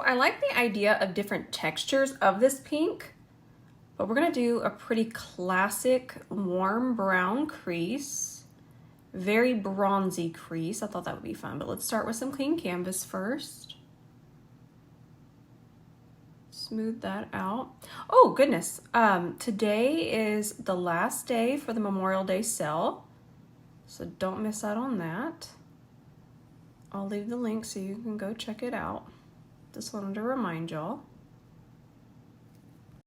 I like the idea of different textures of this pink, but we're gonna do a pretty classic warm brown crease, very bronzy crease. I thought that would be fun, but let's start with some clean canvas first. Smooth that out. Oh goodness, today is the last day for the Memorial Day sale, so don't miss out on that. I'll leave the link so you can go check it out. Just wanted to remind y'all.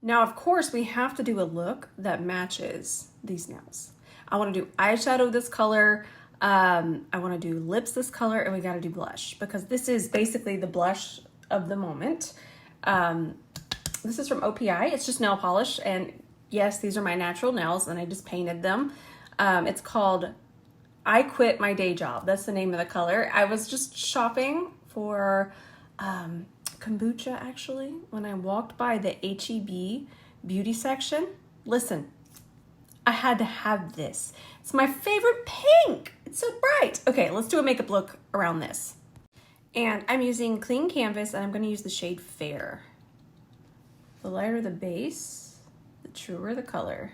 Now, of course, we have to do a look that matches these nails. I want to do eyeshadow this color, I want to do lips this color, and we got to do blush because this is basically the blush of the moment. This is from OPI. It's just nail polish, and yes, these are my natural nails, and I just painted them. It's called I Quit My Day Job. That's the name of the color. I was just shopping for kombucha, actually, when I walked by the H-E-B beauty section. Listen, I had to have this. It's my favorite pink. It's so bright. Okay, let's do a makeup look around this. And I'm using clean canvas, and I'm going to use the shade Fair. The lighter the base, the truer the color.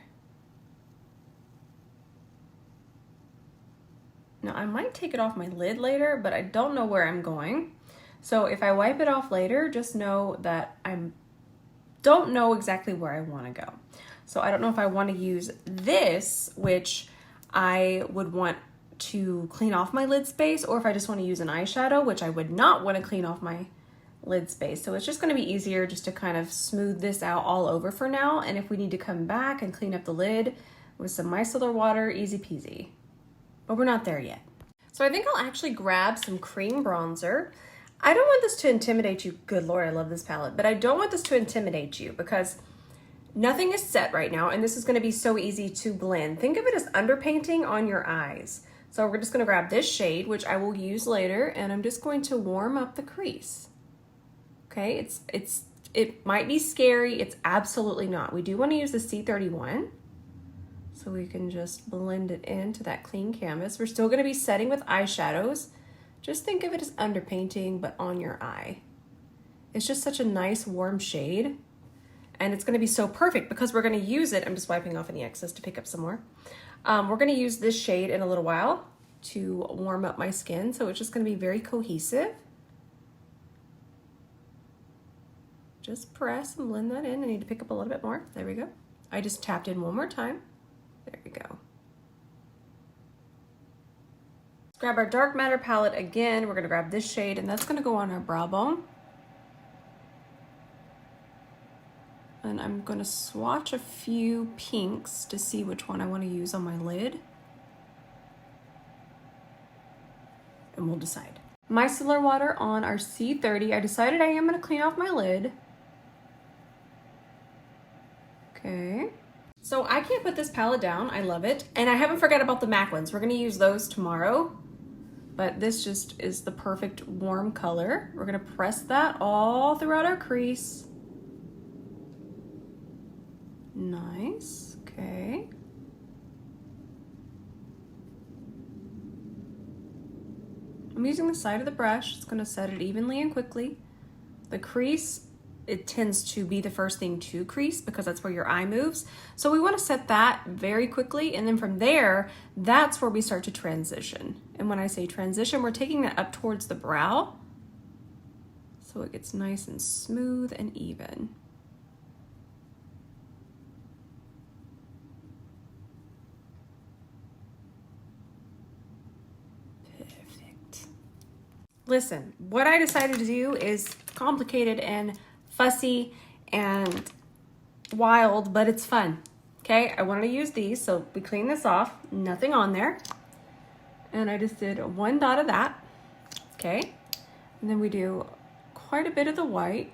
Now, I might take it off my lid later, but I don't know where I'm going. So if I wipe it off later, just know that I don't know exactly where I want to go. So I don't know if I want to use this, which I would want to clean off my lid space, or if I just want to use an eyeshadow, which I would not want to clean off my lid space. So it's just going to be easier just to kind of smooth this out all over for now. And if we need to come back and clean up the lid with some micellar water, easy peasy. But we're not there yet. So I think I'll actually grab some cream bronzer. I don't want this to intimidate you. Good Lord, I love this palette. But I don't want this to intimidate you because nothing is set right now, and this is going to be so easy to blend. Think of it as underpainting on your eyes. So we're just going to grab this shade, which I will use later, and I'm just going to warm up the crease. Okay, it might be scary. It's absolutely not. We do want to use the C31, so we can just blend it into that clean canvas. We're still going to be setting with eyeshadows. Just think of it as underpainting, but on your eye. It's just such a nice warm shade, and it's going to be so perfect because we're going to use it. I'm just wiping off any excess to pick up some more. We're going to use this shade in a little while to warm up my skin, so it's just going to be very cohesive. Just press and blend that in. I need to pick up a little bit more. There we go. I just tapped in one more time. There we go. Let's grab our dark matter palette again. We're going to grab this shade, and that's going to go on our brow bone. And I'm going to swatch a few pinks to see which one I want to use on my lid. And we'll decide. Micellar water on our C30. I decided I am going to clean off my lid. Okay. So I can't put this palette down. I love it. And I haven't forgot about the MAC ones. We're going to use those tomorrow. But this just is the perfect warm color. We're going to press that all throughout our crease. Nice. Okay. I'm using the side of the brush. It's going to set it evenly and quickly. The crease, it tends to be the first thing to crease because that's where your eye moves. So we want to set that very quickly, and then from there, that's where we start to transition. And when I say transition, we're taking that up towards the brow so it gets nice and smooth and even. Perfect. Listen, what I decided to do is complicated and fussy and wild, but it's fun. Okay, I wanted to use these, so we clean this off, nothing on there. And I just did one dot of that, okay? And then we do quite a bit of the white.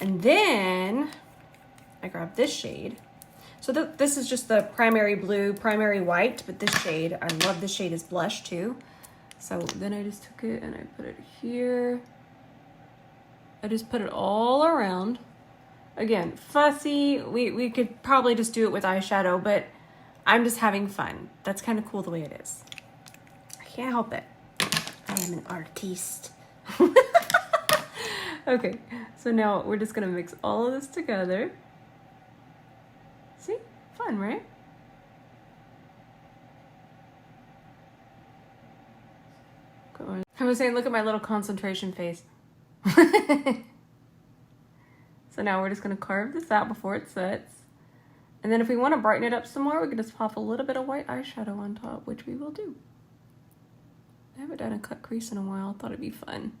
And then I grab this shade. So this is just the primary blue, primary white, but this shade, I love this shade as blush too. So then I just took it and I put it here. I just put it all around. Again, fussy. We could probably just do it with eyeshadow, but I'm just having fun. That's kind of cool the way it is. I can't help it. I am an artiste. Okay, so now we're just gonna mix all of this together. See? Fun, right? I was saying, look at my little concentration face. So now we're just gonna carve this out before it sets. And then if we want to brighten it up some more, we can just pop a little bit of white eyeshadow on top, which we will do. I haven't done a cut crease in a while. I thought it'd be fun.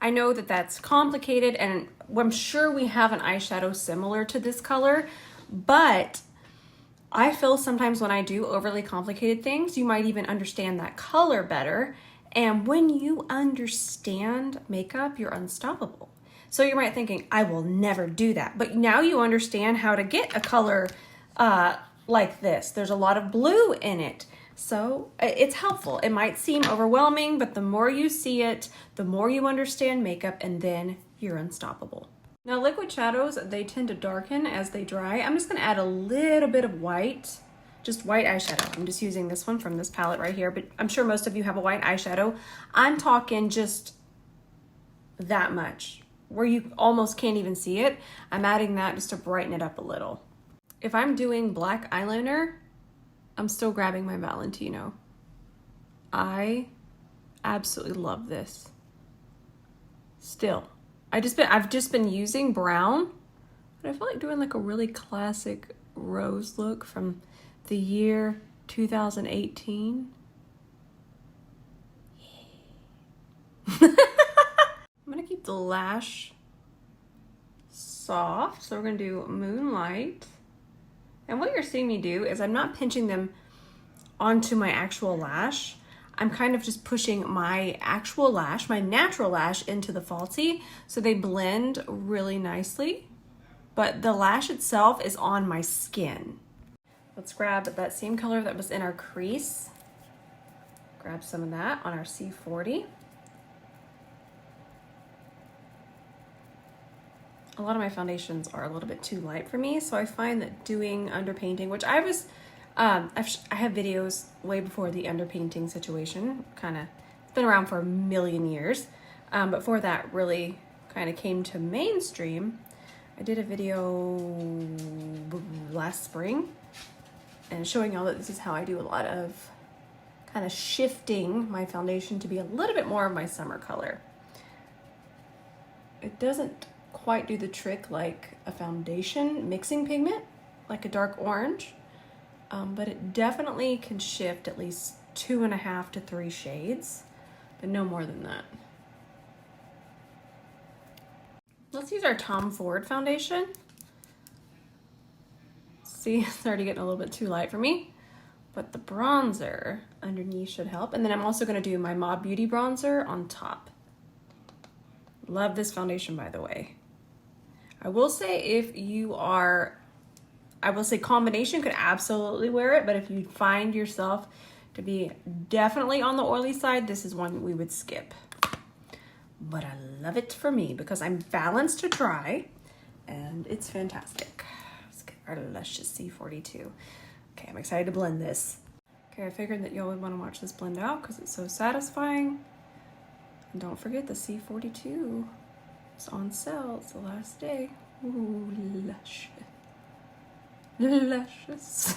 I know that that's complicated, and I'm sure we have an eyeshadow similar to this color, but I feel sometimes when I do overly complicated things, you might even understand that color better. And when you understand makeup, you're unstoppable. So you might thinking, I will never do that. But now you understand how to get a color like this. There's a lot of blue in it. So it's helpful. It might seem overwhelming, but the more you see it, the more you understand makeup, and then you're unstoppable. Now liquid shadows, they tend to darken as they dry. I'm just gonna add a little bit of white, just white eyeshadow. I'm just using this one from this palette right here, but I'm sure most of you have a white eyeshadow. I'm talking just that much, where you almost can't even see it. I'm adding that just to brighten it up a little. If I'm doing black eyeliner, I'm still grabbing my Valentino. I absolutely love this. Still. I've just been using brown, but I feel like doing like a really classic rose look from the year 2018. I'm gonna keep the lash soft, so we're gonna do Moonlight. And what you're seeing me do is I'm not pinching them onto my actual lash. I'm kind of just pushing my actual lash, my natural lash, into the falsie, so they blend really nicely. But the lash itself is on my skin. Let's grab that same color that was in our crease. Grab some of that on our C40. A lot of my foundations are a little bit too light for me, so I find that doing underpainting, which I have videos way before the underpainting situation, it's been around for a million years, but before that really kind of came to mainstream. I did a video last spring and showing y'all that this is how I do a lot of kind of shifting my foundation to be a little bit more of my summer color. It doesn't quite do the trick like a foundation mixing pigment, like a dark orange, but it definitely can shift at least 2.5 to 3 shades, but no more than that. Let's use our Tom Ford foundation. See, it's already getting a little bit too light for me, but the bronzer underneath should help. And then I'm also gonna do my Mob Beauty bronzer on top. Love this foundation, by the way. I will say combination could absolutely wear it, but if you find yourself to be definitely on the oily side, this is one we would skip. But I love it for me because I'm balanced to dry and it's fantastic. Let's get our luscious C42. Okay, I'm excited to blend this. Okay, I figured that y'all would want to watch this blend out because it's so satisfying. And don't forget the C42 is on sale. It's the last day. Ooh, luscious. Luscious.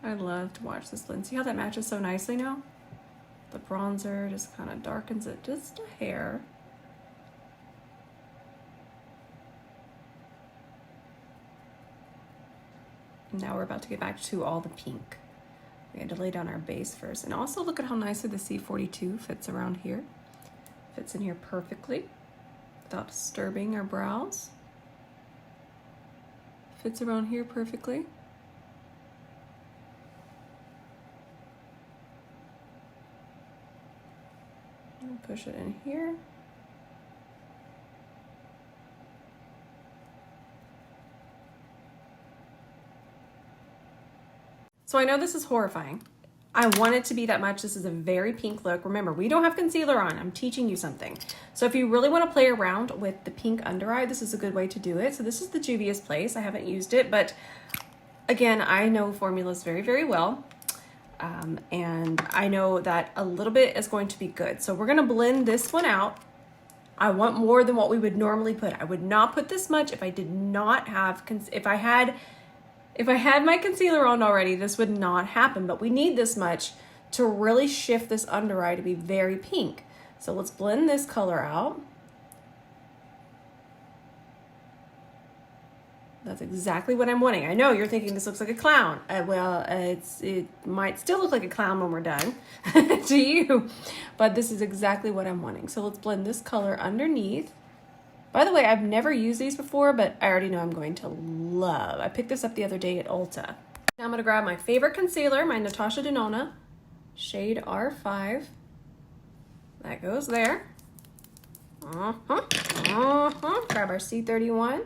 I love to watch this blend. See how that matches so nicely now? The bronzer just kind of darkens it just a hair. Now we're about to get back to all the pink. We had to lay down our base first. And also look at how nicely the C42 fits around here. Fits in here perfectly without disturbing our brows. Fits around here perfectly. And push it in here. So I know this is horrifying. I want it to be that much. This is a very pink look. Remember, we don't have concealer on. I'm teaching you something. So if you really want to play around with the pink under eye, this is a good way to do it. So this is the Juvias Place. I haven't used it, but again, I know formulas very, very well. And I know that a little bit is going to be good. So we're gonna blend this one out. I want more than what we would normally put. I would not put this much if I did not have, if I had my concealer on already, this would not happen, but we need this much to really shift this under eye to be very pink. So let's blend this color out. That's exactly what I'm wanting. I know you're thinking this looks like a clown. Well, it might still look like a clown when we're done to you, but this is exactly what I'm wanting. So let's blend this color underneath. By the way, I've never used these before, but I already know I'm going to love. I picked this up the other day at Ulta. Now I'm gonna grab my favorite concealer, my Natasha Denona, shade R5. That goes there. Grab our C31.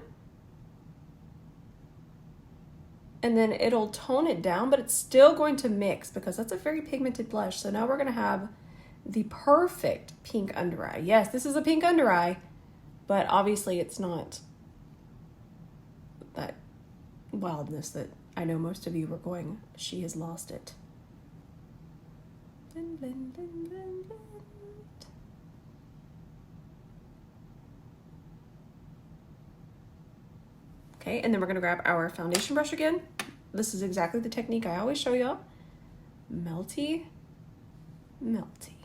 And then it'll tone it down, but it's still going to mix because that's a very pigmented blush. So now we're gonna have the perfect pink under eye. Yes, this is a pink under eye, but obviously it's not that wildness that I know most of you were going, she has lost it. Blend, blend, blend, blend, blend. Okay, and then we're gonna grab our foundation brush again. This is exactly the technique I always show y'all. Melty, melty.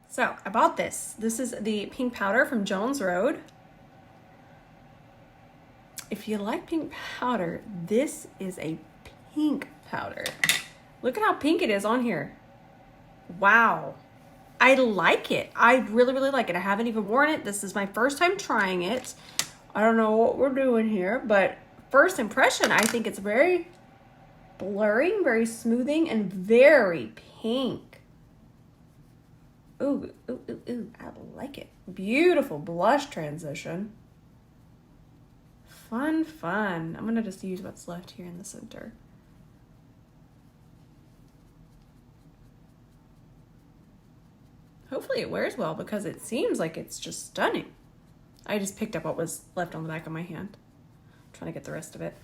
So I bought this. This is the pink powder from Jones Road. If you like pink powder, this is a pink powder. Look at how pink it is on here. Wow. I like it. I really, really like it. I haven't even worn it. This is my first time trying it. I don't know what we're doing here, but first impression, I think it's very blurring, very smoothing, and very pink. Ooh, ooh, ooh, ooh. I like it. Beautiful blush transition. Fun, fun. I'm gonna just use what's left here in the center. Hopefully it wears well because it seems like it's just stunning. I just picked up what was left on the back of my hand. I'm trying to get the rest of it.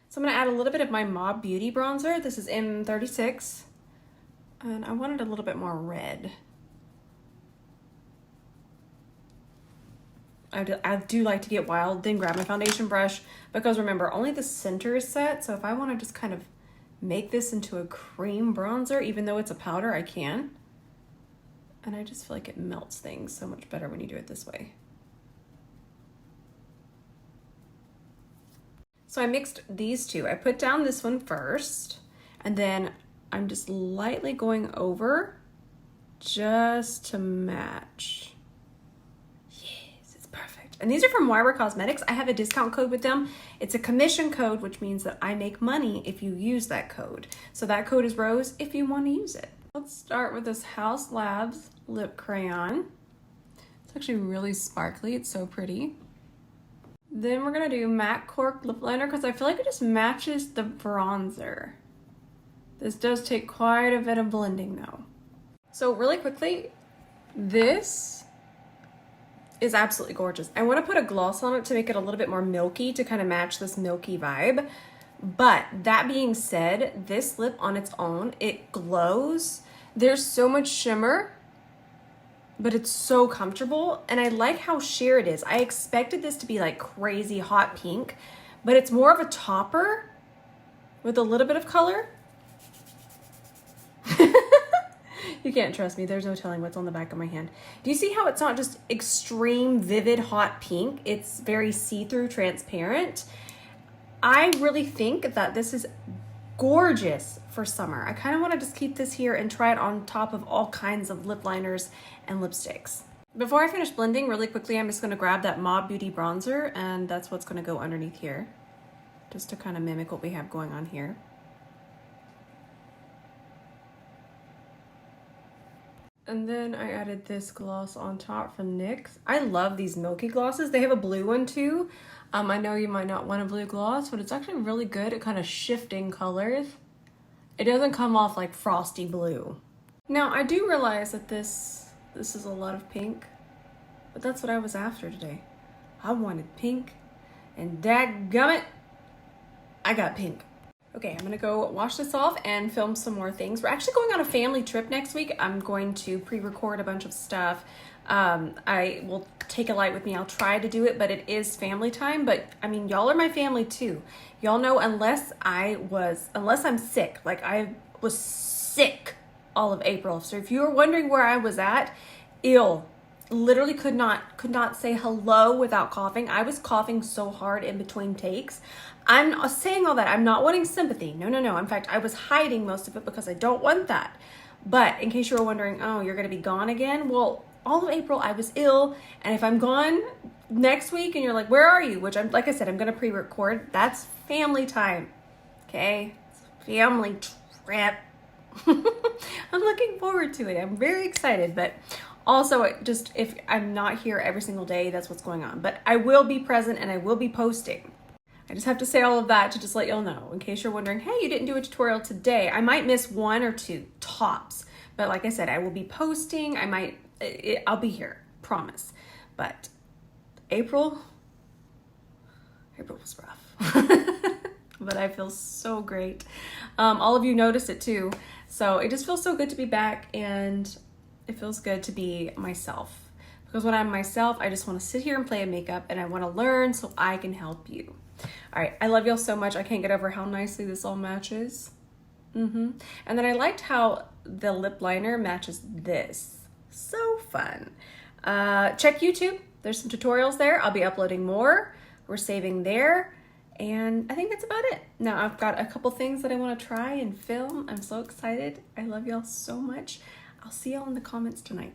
So I'm gonna add a little bit of my Mob Beauty bronzer. This is M36. And I wanted a little bit more red. I do like to get wild, then grab my foundation brush, because remember, only the center is set, so if I want to just kind of make this into a cream bronzer, even though it's a powder, I can. And I just feel like it melts things so much better when you do it this way. So I mixed these two. I put down this one first, and then I'm just lightly going over just to match. And these are from Moira Cosmetics. I have a discount code with them. It's a commission code, which means that I make money if you use that code. So that code is Rose if you want to use it. Let's start with this Haus Labs lip crayon. It's actually really sparkly. It's so pretty. Then we're gonna do matte Cork lip liner because I feel like it just matches the bronzer. This does take quite a bit of blending though. So really quickly, this is absolutely gorgeous. I want to put a gloss on it to make it a little bit more milky to kind of match this milky vibe. But that being said, this lip on its own, it glows. There's so much shimmer, but it's so comfortable. And I like how sheer it is. I expected this to be like crazy hot pink, but it's more of a topper with a little bit of color. You can't trust me. There's no telling what's on the back of my hand. Do you see how it's not just extreme, vivid, hot pink? It's very see-through, transparent. I really think that this is gorgeous for summer. I kind of want to just keep this here and try it on top of all kinds of lip liners and lipsticks. Before I finish blending, really quickly, I'm just going to grab that Mob Beauty bronzer, and that's what's going to go underneath here, just to kind of mimic what we have going on here. And then I added this gloss on top from NYX. I love these Milky glosses. They have a blue one too. I know you might not want a blue gloss, but it's actually really good at kind of shifting colors. It doesn't come off like frosty blue. Now I do realize that this is a lot of pink, but that's what I was after today. I wanted pink, and dadgummit, I got pink. Okay, I'm gonna go wash this off and film some more things. We're actually going on a family trip next week. I'm going to pre-record a bunch of stuff. I will take a light with me. I'll try to do it, but it is family time. But I mean, y'all are my family too. Y'all know unless I'm sick, like I was sick all of April. So if you were wondering where I was at, ill. Literally could not say hello without coughing. I was coughing so hard in between takes. I'm saying all that. I'm not wanting sympathy. No. In fact, I was hiding most of it because I don't want that. But in case you were wondering, oh, you're going to be gone again? Well, all of April I was ill. And if I'm gone next week and you're like, where are you? Which like I said, I'm going to pre-record. That's family time. Okay? It's family trip. I'm looking forward to it. I'm very excited. But also, just if I'm not here every single day, that's what's going on. But I will be present and I will be posting. I just have to say all of that to just let y'all know, in case you're wondering, hey, you didn't do a tutorial today. I might miss 1 or 2 tops, but like I said, I will be posting. I'll be here, promise. But April was rough, but I feel so great. All of you noticed it too. So it just feels so good to be back, and it feels good to be myself. Because when I'm myself, I just want to sit here and play a makeup, and I want to learn so I can help you. All right, I love y'all so much. I can't get over how nicely this all matches. And then I liked how the lip liner matches this. So fun. Check YouTube. There's some tutorials there. I'll be uploading more. We're saving there. And I think that's about it. Now I've got a couple things that I want to try and film. I'm so excited. I love y'all so much. I'll see y'all in the comments tonight.